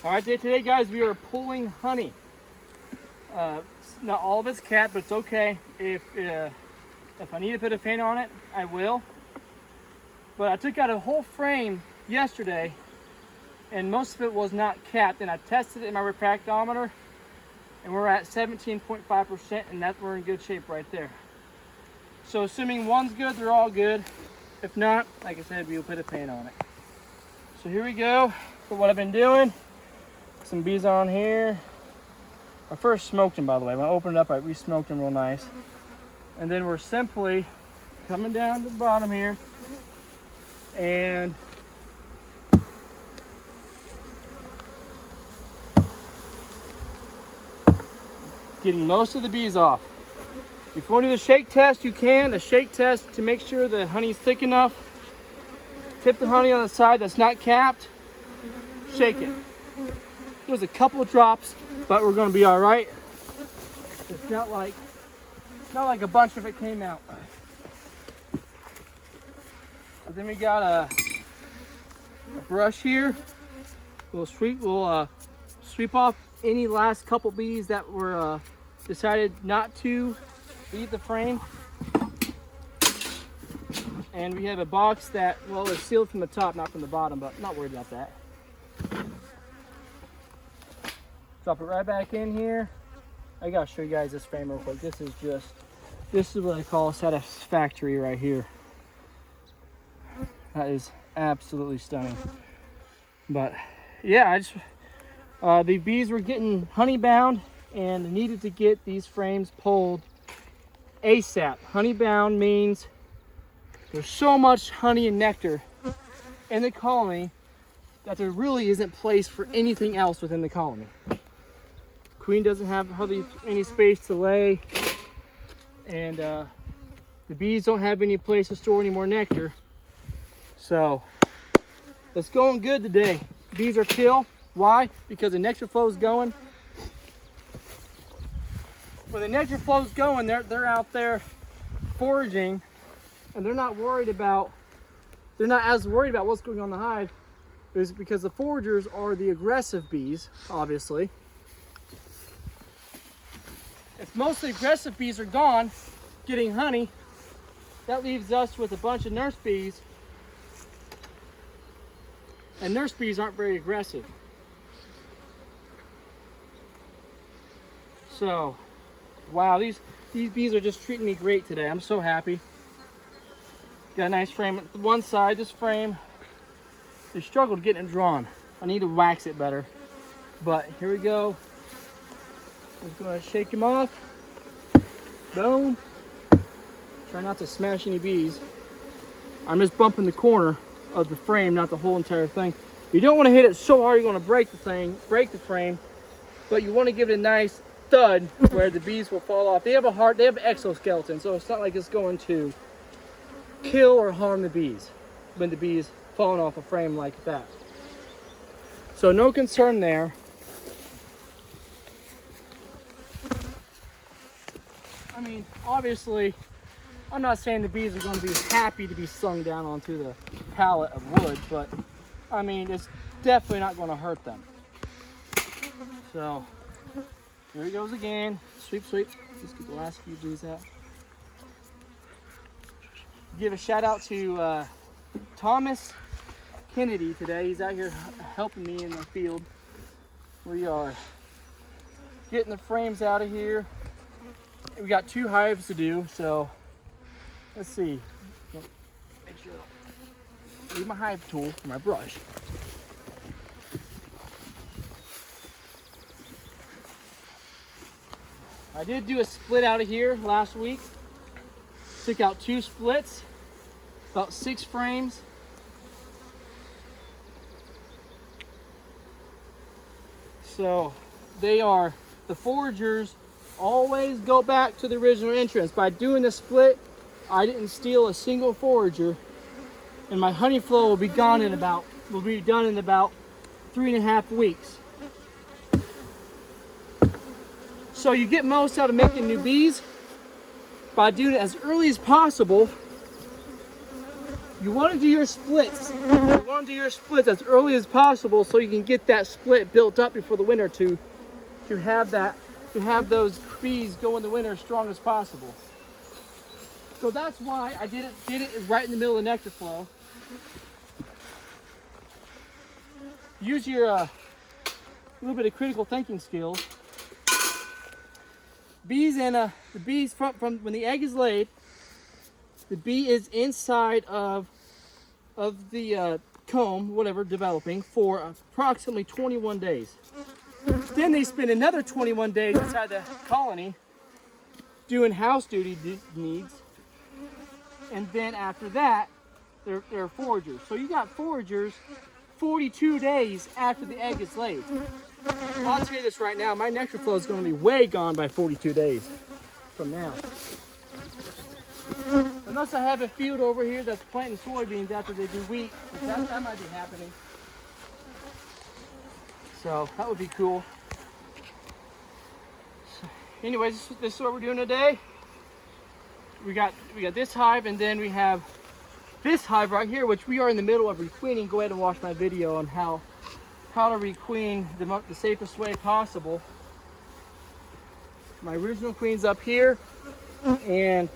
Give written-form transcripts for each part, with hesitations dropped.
All right, today guys, we are pulling honey. Not all of it's capped, but it's okay. If I need to put a fan on it, I will. But I took out a whole frame yesterday, and most of it was not capped. And I tested it in my refractometer, and we're at 17.5%, and we're in good shape right there. So assuming one's good, they're all good. If not, like I said, we'll put a fan on it. So here we go for what I've been doing. Some bees on here. I first smoked them, by the way. When I opened it up, I re-smoked them real nice. And then we're simply coming down to the bottom here and getting most of the bees off. If you want to do the shake test, you can. A shake test to make sure the honey's thick enough. Tip the honey on the side that's not capped. Shake it. There's a couple of drops, but we're going to be all right. It's not like a bunch of it came out. So then we got a brush here. We'll sweep off any last couple bees that were decided not to leave the frame. And we have a box that, well, is sealed from the top, not from the bottom, but I'm not worried about that. Drop it right back in here. I gotta show you guys this frame real quick. This is what I call satisfactory right here. That is absolutely stunning. But yeah, the bees were getting honey bound and needed to get these frames pulled ASAP. Honey bound means there's so much honey and nectar in the colony that there really isn't place for anything else within the colony. Queen doesn't have hardly any space to lay, and the bees don't have any place to store any more nectar. So it's going good today. Bees are chill. Why? Because the nectar flow is going. When the nectar flow is going, they're out there foraging, and they're not as worried about what's going on in the hive, is because the foragers are the aggressive bees, obviously. If most of the aggressive bees are gone getting honey, that leaves us with a bunch of nurse bees. And nurse bees aren't very aggressive. So, wow, these bees are just treating me great today. I'm so happy. Got a nice frame at one side. This frame, they struggled getting it drawn. I need to wax it better. But here we go. Just gonna shake him off. Boom. Try not to smash any bees. I'm just bumping the corner of the frame, not the whole entire thing. You don't want to hit it so hard you're going to break the frame, but you want to give it a nice thud where the bees will fall off. They have an exoskeleton, so it's not like it's going to kill or harm the bees when the bees falling off a frame like that. So no concern there. I mean, obviously, I'm not saying the bees are going to be happy to be slung down onto the pallet of wood, but I mean, it's definitely not going to hurt them. So, here he goes again. Sweep, sweep. Just get the last few bees out. Give a shout out to Thomas Kennedy today. He's out here helping me in the field. We are getting the frames out of here. We got 2 hives to do, so let's see. Make sure I leave my hive tool for my brush. I did do a split out of here last week. Took out 2 splits, about 6 frames. So the foragers always go back to the original entrance. By doing the split, I didn't steal a single forager, and my honey flow will be done in about 3.5 weeks. So you get most out of making new bees by doing it as early as possible You want to do your splits. You want to do your splits as early as possible so you can get that split built up before the winter to have those bees go in the winter as strong as possible. So that's why I did it right in the middle of nectar flow. Use your little bit of critical thinking skills. Bees the bees from when the egg is laid, the bee is inside of the comb, whatever, developing for approximately 21 days. Then they spend another 21 days inside the colony doing house duty needs. And then after that, they're foragers. So you got foragers 42 days after the egg is laid. Well, I'll tell you this right now, my nectar flow is going to be way gone by 42 days from now. Unless I have a field over here that's planting soybeans after they do wheat, that might be happening. So that would be cool. So, anyways, this is what we're doing today. We got this hive, and then we have this hive right here, which we are in the middle of requeening. Go ahead and watch my video on how to requeen the safest way possible. My original queen's up here, and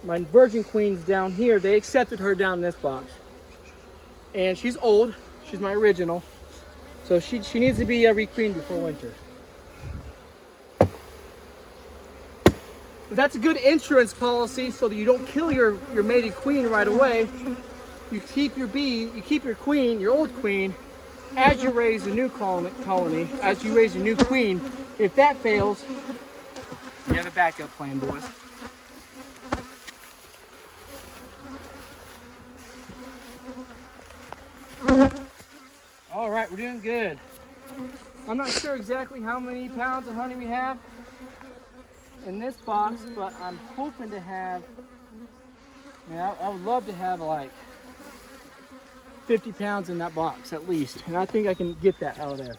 my virgin queen's down here. They accepted her down in this box, and she's old. She's my original, so she needs to be requeened before winter. But that's a good insurance policy, so that you don't kill your mated queen right away. You keep your queen, your old queen, as you raise a new colony, as you raise a new queen. If that fails, you have a backup plan, boys. All right, we're doing good. I'm not sure exactly how many pounds of honey we have in this box, but I'm hoping to have, I would love to have like 50 pounds in that box at least, and I think I can get that out of there.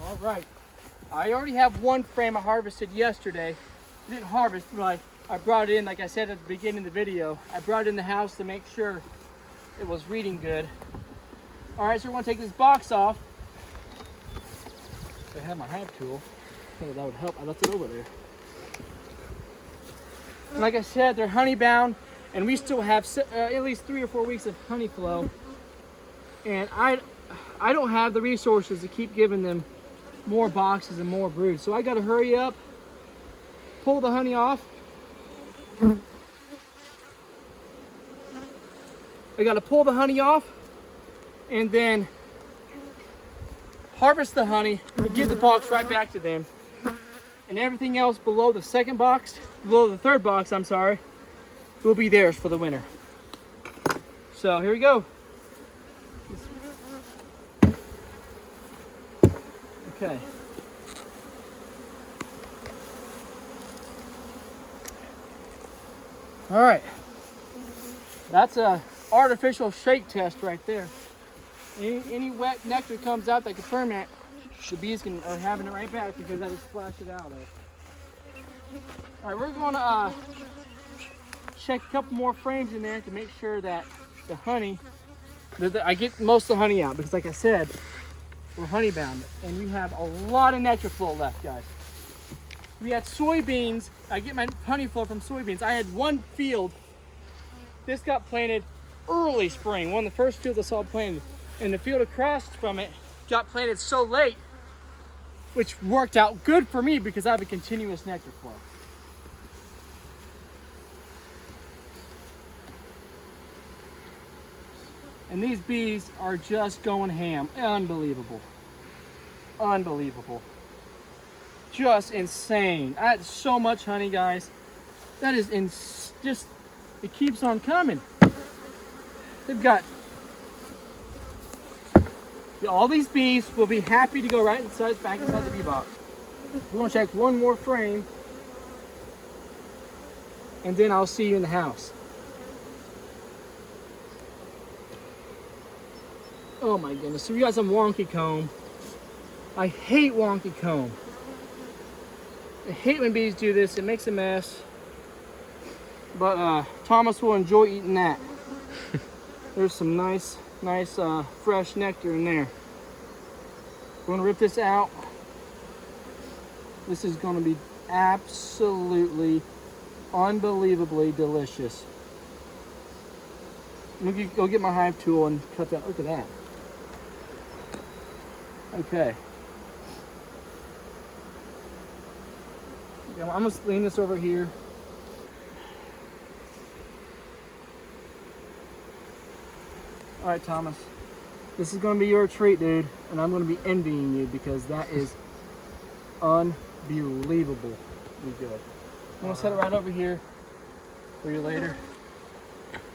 All right, I already have one frame I harvested yesterday. I didn't harvest, but I brought it in, like I said at the beginning of the video. I brought it in the house to make sure it was reading good. All right, so we're gonna take this box off. If I had my hive tool, I think that would help. I left it over there. And like I said, they're honey bound, and we still have at least 3 or 4 weeks of honey flow. And I don't have the resources to keep giving them more boxes and more brood. So I gotta hurry up, pull the honey off. I gotta pull the honey off and then harvest the honey and give the box right back to them. And everything else below the third box, I'm sorry, will be theirs for the winter. So here we go. Okay. All right. That's a artificial shake test right there. Any wet nectar comes out that can ferment, the bees are having it right back because I just splashed it out of it. All right, we're going to check a couple more frames in there to make sure that the honey, I get most of the honey out, because like I said, we're honey bound and we have a lot of nectar flow left, guys. We had soybeans. I get my honey flow from soybeans. I had one field. This got planted early spring, one of the first fields I saw planted. And the field across from it got planted so late, which worked out good for me because I have a continuous nectar flow. And these bees are just going ham. Unbelievable. Unbelievable. Just insane. I had so much honey, guys. That is just, it keeps on coming. They've got, all these bees will be happy to go right back inside the bee box. We're gonna check one more frame and then I'll see you in the house. Oh my goodness, so we got some wonky comb. I hate wonky comb. I hate when bees do this, it makes a mess. But Thomas will enjoy eating that. There's some nice fresh nectar in there. We're gonna rip this out. This is gonna be absolutely, unbelievably delicious. Let me go get my hive tool and cut that. Look at that. Okay. I'm gonna lean this over here. All right, Thomas. This is gonna be your treat, dude, and I'm gonna be envying you because that is unbelievably good. I'm gonna set it right over here for you later.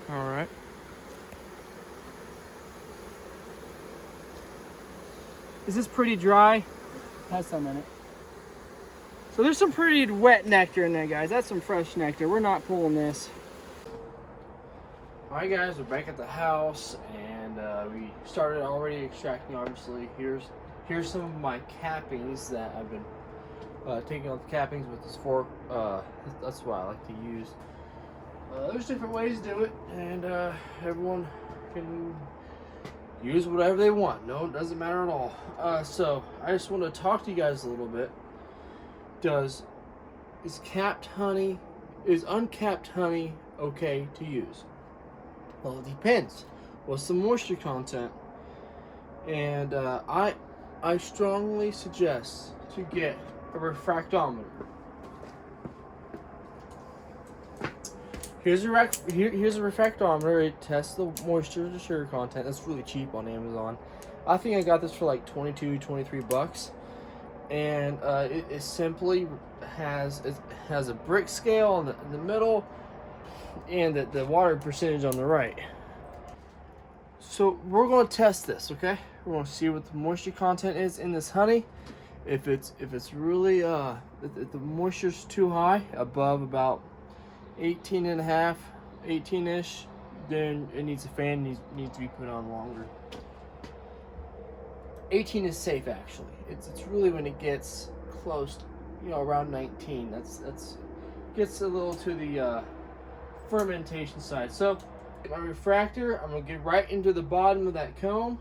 All right. Is this pretty dry? Has some in it. So there's some pretty wet nectar in there, guys. That's some fresh nectar. We're not pulling this. All right, guys, we're back at the house, and we started already extracting. Obviously, here's some of my cappings that I've been taking out the cappings with this fork. That's what I like to use. There's different ways to do it, and everyone can use whatever they want. No, it doesn't matter at all. So I just want to talk to you guys a little bit. Is uncapped honey okay to use? Well, it depends. What's the moisture content? And I strongly suggest to get a refractometer. Here's a refractometer. It tests the moisture and the sugar content. It's really cheap on Amazon. I think I got this for like 23 bucks. And it simply has a brick scale in the middle and the water percentage on the right. So we're going to test this, okay? We're going to see what the moisture content is in this honey. If it's really if the moisture's too high, above about 18.5, 18-ish, then it needs a fan. Needs to be put on longer. 18 is safe, actually. It's really when it gets close, around 19. That's gets a little to the fermentation side. So my refractor, I'm gonna get right into the bottom of that comb.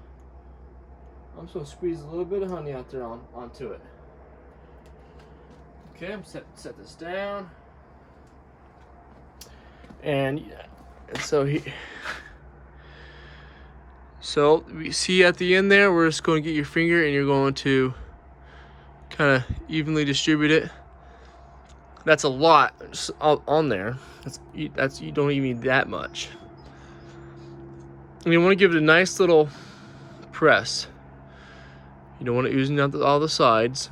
I'm just gonna squeeze a little bit of honey out there onto it. Okay, I'm set this down, and So we see at the end there, we're just going to get your finger and you're going to kind of evenly distribute it. That's a lot on there. You don't even need that much. And you want to give it a nice little press. You don't want it oozing out all the sides.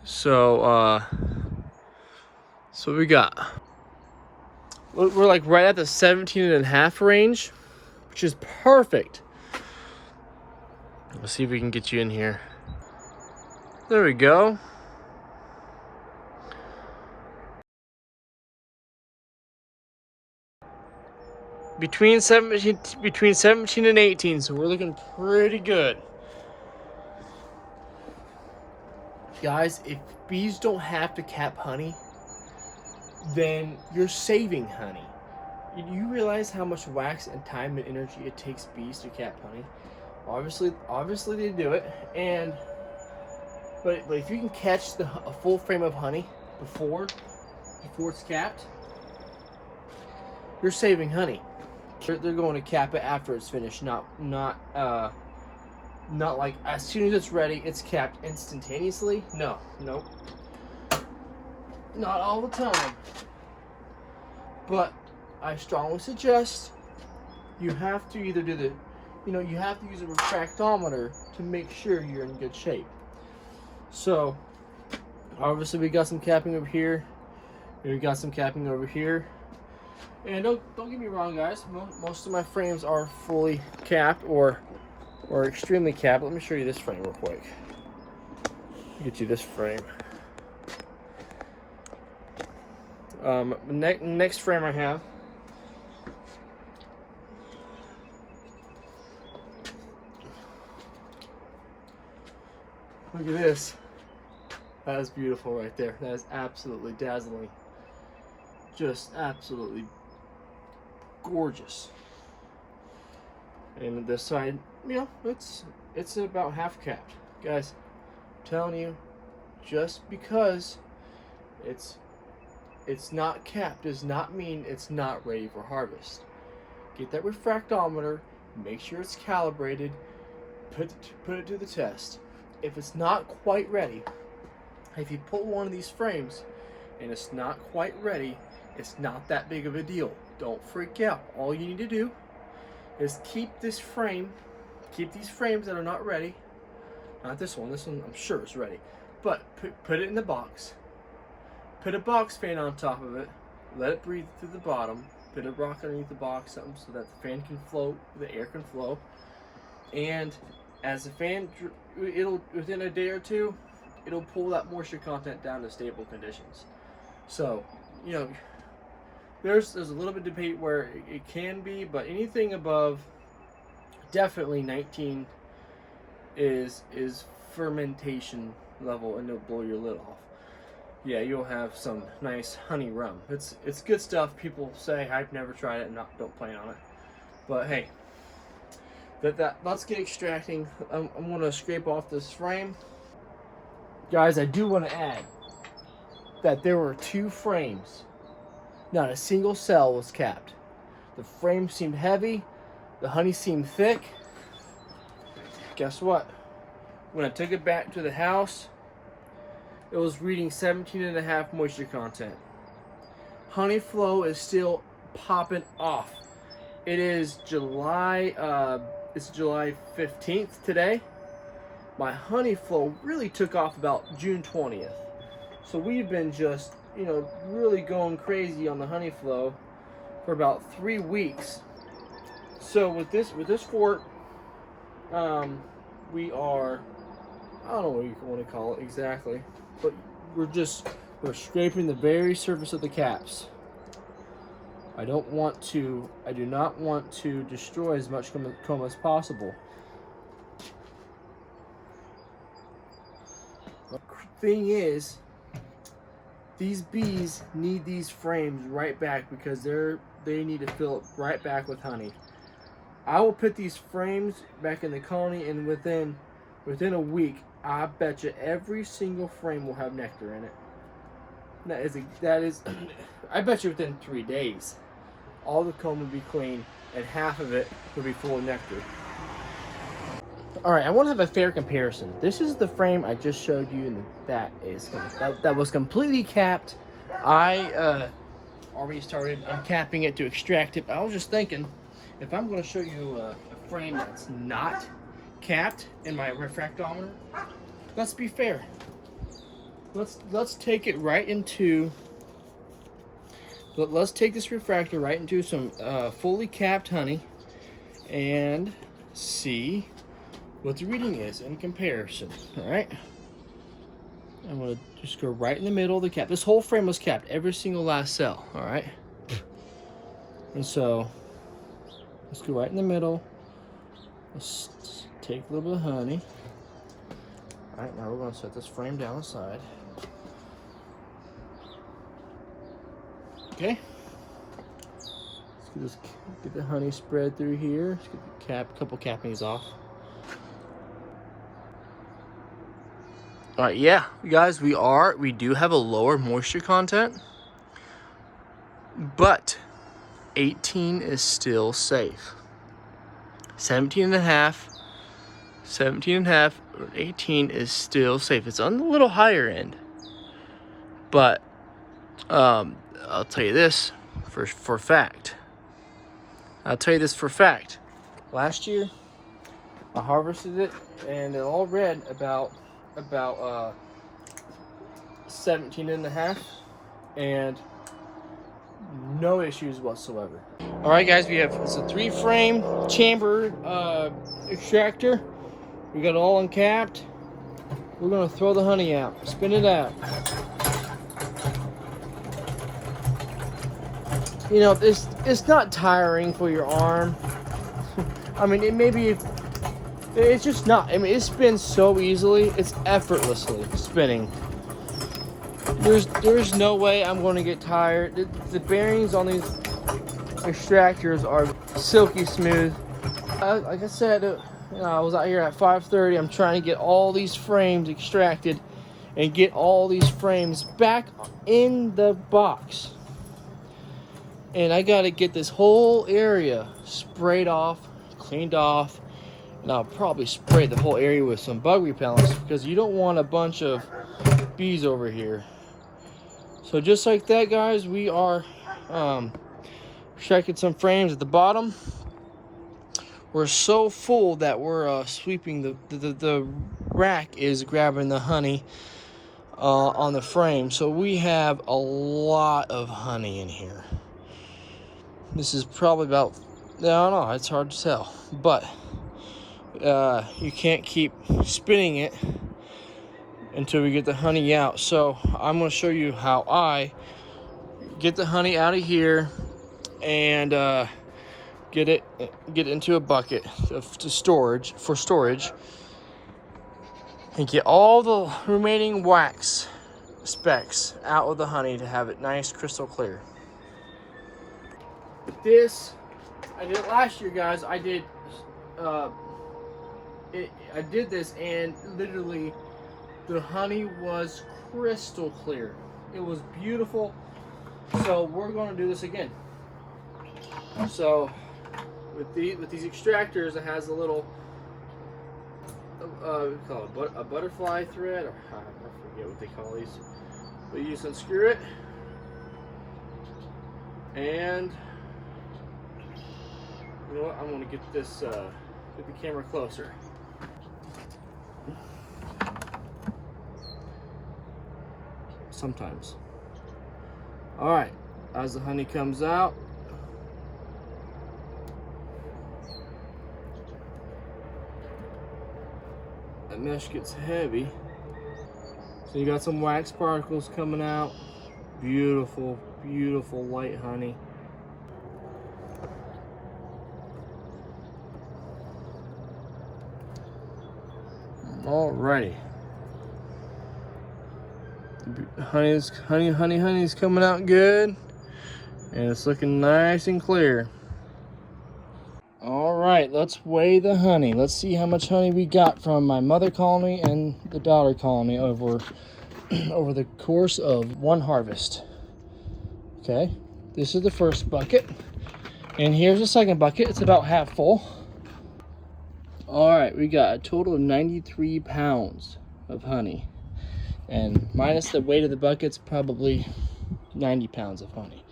So what we got? We're like right at the 17.5 range, which is perfect. Let's see if we can get you in here. There we go. Between 17 and 18, so we're looking pretty good. guys, if bees don't have to cap honey, then you're saving honey. You realize how much wax and time and energy it takes bees to cap honey? Obviously they do it, but if you can catch a full frame of honey before it's capped, you're saving honey. They're going to cap it after it's finished, not like as soon as it's ready, it's capped instantaneously. Nope. Not all the time. But I strongly suggest you have to either do you have to use a refractometer to make sure you're in good shape. So, obviously we got some capping over here. We got some capping over here. And don't get me wrong, guys. Most of my frames are fully capped or extremely capped. Let me show you this frame real quick. Get you this frame. Next frame I have. Look at this. That is beautiful right there. That is absolutely dazzling. just absolutely gorgeous. And this side, you know, it's about half capped. Guys, I'm telling you, just because it's not capped does not mean it's not ready for harvest. Get that refractometer, make sure it's calibrated, put it to the test. If it's not quite ready, if you pull one of these frames and it's not quite ready, it's not that big of a deal. Don't freak out. All you need to do is keep these frames that are not ready. Not this one. This one I'm sure is ready. But put it in the box. Put a box fan on top of it. Let it breathe through the bottom. Put a rock underneath the box, something so that the fan can flow, the air can flow. And as the fan, it'll within a day or two, it'll pull that moisture content down to stable conditions. So, you know, there's a little bit of debate where it can be, but anything above definitely 19 is fermentation level, and it'll blow your lid off. Yeah, you'll have some nice honey rum. It's good stuff. People say I've never tried it and don't plan on it, but hey, let's get extracting. I'm gonna scrape off this frame, guys. I do want to add that there were 2 frames. Not a single cell was capped. The frame seemed heavy. The honey seemed thick. Guess what? When I took it back to the house, it was reading 17.5 moisture content. Honey flow is still popping off. It is July 15th today. My honey flow really took off about June 20th. So we've been just, you know, really going crazy on the honey flow for about 3 weeks. So with this fort, we are, I don't know what you want to call it exactly, but we're scraping the very surface of the caps. I do not want to destroy as much comb as possible. The thing is, these bees need these frames right back because they need to fill it right back with honey. I will put these frames back in the colony, and within a week, I bet you every single frame will have nectar in it. That is, I bet you within 3 days, all the comb will be clean, and half of it will be full of nectar. All right, I want to have a fair comparison. This is the frame I just showed you, and that was completely capped. I already started uncapping it to extract it. I was just thinking, if I'm going to show you a frame that's not capped in my refractometer, let's be fair. Let's take it right into. Let's take this refractor right into some fully capped honey and see what the reading is in comparison. All right, I'm gonna just go right in the middle of the cap. This whole frame was capped, every single last cell. All right, and so let's go right in the middle. Let's take a little bit of honey. All right, now we're gonna set this frame down the side. Okay. Let's get the honey spread through here. Let's get the couple cappings off. All right, yeah, guys, we do have a lower moisture content, but 18 is still safe. 17.5, or 18 is still safe. It's on the little higher end, but I'll tell you this for fact. Last year, I harvested it, and it all read about 17.5, and no issues whatsoever. All right, guys, it's a 3-frame chamber extractor. We got it all uncapped. We're gonna throw the honey out, spin it out. You know, it's not tiring for your arm. I mean, it's just not. I mean, it spins so easily. It's effortlessly spinning. There's no way I'm going to get tired. The bearings on these extractors are silky smooth. Like I said, I was out here at 5:30. I'm trying to get all these frames extracted and get all these frames back in the box. And I got to get this whole area sprayed off, cleaned off, and I'll probably spray the whole area with some bug repellents because you don't want a bunch of bees over here. So just like that, guys, we are extracting some frames at the bottom. We're so full that we're sweeping the rack is grabbing the honey on the frame. So we have a lot of honey in here. This is probably about, I don't know, it's hard to tell, but you can't keep spinning it until we get the honey out. So I'm going to show you how I get the honey out of here and get it into a bucket for storage, and get all the remaining wax specks out of the honey to have it nice crystal clear. This I did it last year, guys. I did this, and literally the honey was crystal clear. It was beautiful. So we're going to do this again. So with these extractors, it has a little we call it a butterfly thread, or I forget what they call these. But you just unscrew it, and you know what? I'm going to get this get the camera closer. Sometimes. All right, as the honey comes out, that mesh gets heavy. So you got some wax particles coming out. Beautiful, beautiful light honey. Alrighty. Honey's coming out good, and it's looking nice and clear. All right, let's weigh the honey. Let's see how much honey we got from my mother colony and the daughter colony over the course of one harvest. Okay, this is the first bucket, and here's the second bucket. It's about half full. All right, we got a total of 93 pounds of honey, and minus the weight of the buckets, probably 90 pounds of honey.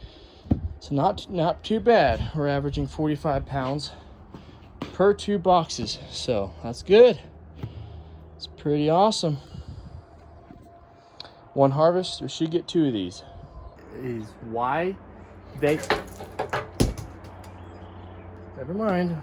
So not too bad. We're averaging 45 pounds per 2 boxes, so that's good. It's pretty awesome. One harvest, we should get 2 of these. Is why they, never mind.